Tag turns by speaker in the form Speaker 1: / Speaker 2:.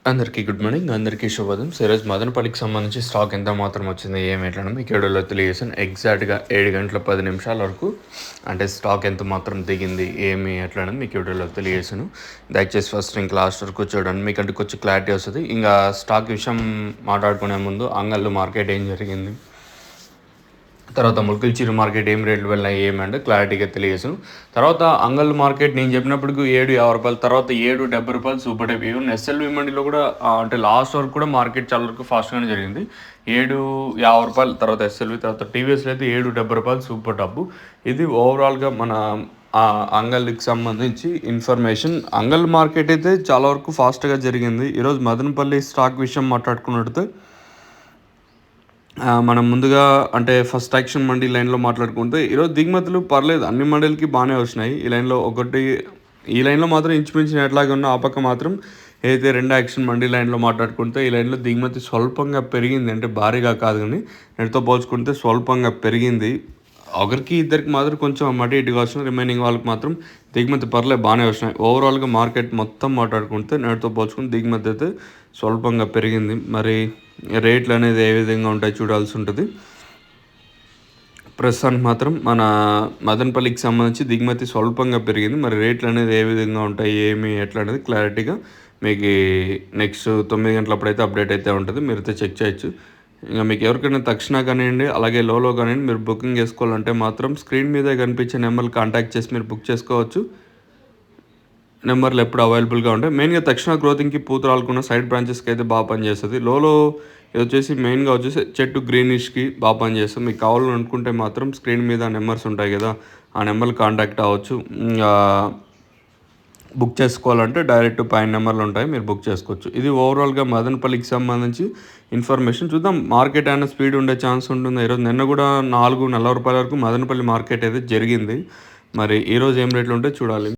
Speaker 1: అందరికీ good morning. అందరికీ శుభోదయం. సో ఈరోజు మదనపల్లికి సంబంధించి స్టాక్ ఎంత మాత్రం వచ్చింది, ఏమి ఎట్లా మీకు వీడియోలో తెలియజేసాను. ఎగ్జాక్ట్గా 7 గంటల 10 నిమిషాల వరకు అంటే స్టాక్ ఎంత మాత్రం దిగింది, ఏమి ఎట్లా మీకు వీడియోలో తెలియజేసాను. దయచేసి ఫస్ట్ ఇంకా లాస్ట్ వరకు చూడండి, మీకంటే కొంచెం క్లారిటీ వస్తుంది. ఇంకా స్టాక్ విషయం మాట్లాడుకునే ముందు అంగళ్ళు మార్కెట్ ఏం జరిగింది, తర్వాత ముల్కల్ చిరు మార్కెట్ ఏం రేట్లు వెళ్ళినాయి ఏమంటే క్లారిటీగా తెలియజేసాను. తర్వాత అంగల్ మార్కెట్ నేను చెప్పినప్పటికీ 7.50 రూపాయలు, తర్వాత 7.70 రూపాయలు సూపర్ టైప్. ఈవెన్ ఎస్ఎల్వి మండీలో కూడా అంటే లాస్ట్ వరకు కూడా మార్కెట్ చాలా వరకు ఫాస్ట్గానే జరిగింది. 7.50 రూపాయలు, తర్వాత ఎస్ఎల్వి, తర్వాత టీవీఎస్లో అయితే 7.70 రూపాయలు సూపర్ టప్. ఇది ఓవరాల్గా మన అంగల్కి సంబంధించి ఇన్ఫర్మేషన్. అంగల్ మార్కెట్ అయితే చాలా వరకు ఫాస్ట్గా జరిగింది. ఈరోజు మదనపల్లి స్టాక్ విషయం మాట్లాడుకున్నట్టు మనం ముందుగా అంటే ఫస్ట్ యాక్షన్ మండీ లైన్లో మాట్లాడుకుంటే ఈరోజు దిగుమతులు పర్లేదు, అన్ని మండీలకి బాగానే వచ్చినాయి. ఈ లైన్లో మాత్రం ఇంచుమించిన ఎట్లాగే ఉన్న, ఆ పక్క మాత్రం ఏదైతే రెండు యాక్షన్ మండీ లైన్లో మాట్లాడుకుంటే ఈ లైన్లో దిగుమతి స్వల్పంగా పెరిగింది. అంటే భారీగా కాదు కానీ నెట్తో పోల్చుకుంటే స్వల్పంగా పెరిగింది. ఒకరికి ఇద్దరికి మాత్రం కొంచెం మటి ఇటుగా వచ్చినాయి, రిమైనింగ్ వాళ్ళకి మాత్రం దిగుమతి పర్లేదు బాగానే వచ్చినాయి. ఓవరాల్గా మార్కెట్ మొత్తం మాట్లాడుకుంటే నేటితో పోల్చుకుంటే దిగుమతి అయితే స్వల్పంగా పెరిగింది. మరి రేట్లు అనేది ఏ విధంగా ఉంటాయి చూడాల్సి ఉంటుంది. ప్రస్తుతానికి మాత్రం మన మదనపల్లికి సంబంధించి దిగుమతి స్వల్పంగా పెరిగింది. మరి రేట్లు అనేది ఏ విధంగా ఉంటాయి, ఏమి ఎట్లా అనేది క్లారిటీగా మీకు నెక్స్ట్ 9 గంటలప్పుడైతే అప్డేట్ అయితే ఉంటుంది, మీరైతే చెక్ చేయొచ్చు. ఇంకా మీకు ఎవరికైనా తక్షణ కానివ్వండి, అలాగే లోలో కానివ్వండి, మీరు బుకింగ్ చేసుకోవాలంటే మాత్రం స్క్రీన్ మీద కనిపించే నెంబర్లు కాంటాక్ట్ చేసి మీరు బుక్ చేసుకోవచ్చు. నెంబర్లు ఎప్పుడు అవైలబుల్గా ఉంటాయి. మెయిన్గా తక్షణ గ్రోతింగ్కి పూతరాలకున్న సైడ్ బ్రాంచెస్కి అయితే బాగా పనిచేస్తుంది. లోలో ఇది వచ్చేసి మెయిన్గా వచ్చేసి చెట్టు గ్రీనిష్కి బాగా పనిచేస్తుంది. మీకు కావాలని అనుకుంటే మాత్రం స్క్రీన్ మీద నెంబర్స్ ఉంటాయి కదా, ఆ నెంబర్లు కాంటాక్ట్ అవ్వచ్చు. బుక్ చేసుకోవాలంటే డైరెక్ట్ పైన నెంబర్లు ఉంటాయి, మీరు బుక్ చేసుకోవచ్చు. ఇది ఓవరాల్గా మదనపల్లికి సంబంధించి ఇన్ఫర్మేషన్. చూద్దాం మార్కెట్ అయినా స్పీడ్ ఉండే ఛాన్స్ ఉంటుంది. ఈరోజు నిన్న కూడా 4.40 రూపాయల వరకు మదనపల్లి మార్కెట్ అయితే జరిగింది. మరి ఈరోజు ఏం రేట్లు ఉంటే చూడాలి.